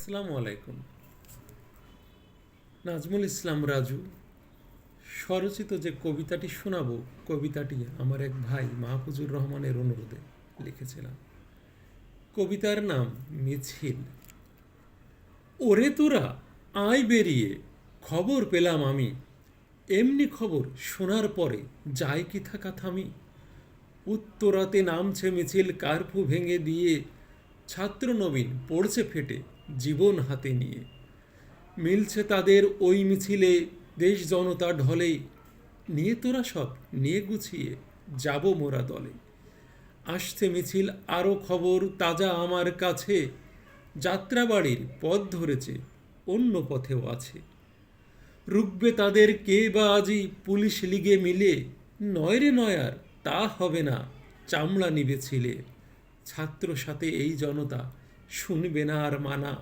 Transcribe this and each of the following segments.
আসসালামু আলাইকুম। নাজমুল ইসলাম রাজু স্বরচিত যে কবিতাটি শোনাবো, কবিতাটি আমার এক ভাই মাহফুজুর রহমানের অনুরোধে লিখেছিলাম। কবিতার নাম মিছিল। ওরে তোরা আয় বেরিয়ে, খবর পেলাম আমি, এমনি খবর শোনার পরে যায় কি থাকা থামি। উত্তরাতে নামছে মিছিল কার্ফু ভেঙে দিয়ে, ছাত্র নবীন পড়ছে ফেটে জীবন হাতে নিয়ে। মিলছে তাদের ওই মিছিলে দেশ জনতা ঢলে, নিয়ে তোরা সব নিয়ে গুছিয়ে যাব মোরা দলে। আসছে মিছিল আরও খবর তাজা আমার কাছে, যাত্রাবাড়ির পথ ধরেছে অন্য পথেও আছে। রুখবে তাদের কে বা আজি পুলিশ লিগে মিলে, নয় রে নয় আর তা হবে না, চামড়া নিবে ছিলে। ছাত্র সাথে এই জনতা শুনবে না আর মানা,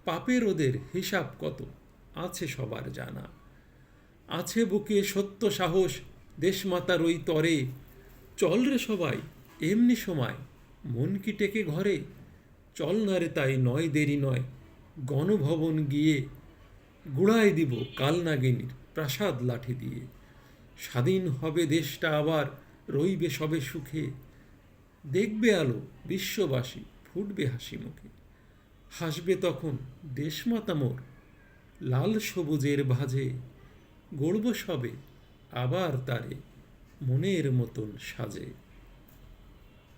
পাপের ওদের হিসাব কত আছে সবার জানা। আছে বুকে সত্য সাহস দেশমাতার ওই তরে, চল রে সবাই এমনি সময় মন কি টেকে ঘরে। চল না রে তাই নয় দেরি নয়, গণভবন গিয়ে গুড়াই দিব কালনাগিনীর প্রাসাদ লাঠি দিয়ে। স্বাধীন হবে দেশটা আবার, রইবে সবে সুখে, দেখবে আলো বিশ্ববাসী ফুটবে হাসি মুখে। হাসবে তখন দেশমাতা মোর লাল সবুজের ভাজে, গড়ব সবে আবার তারে মনের মতন সাজে।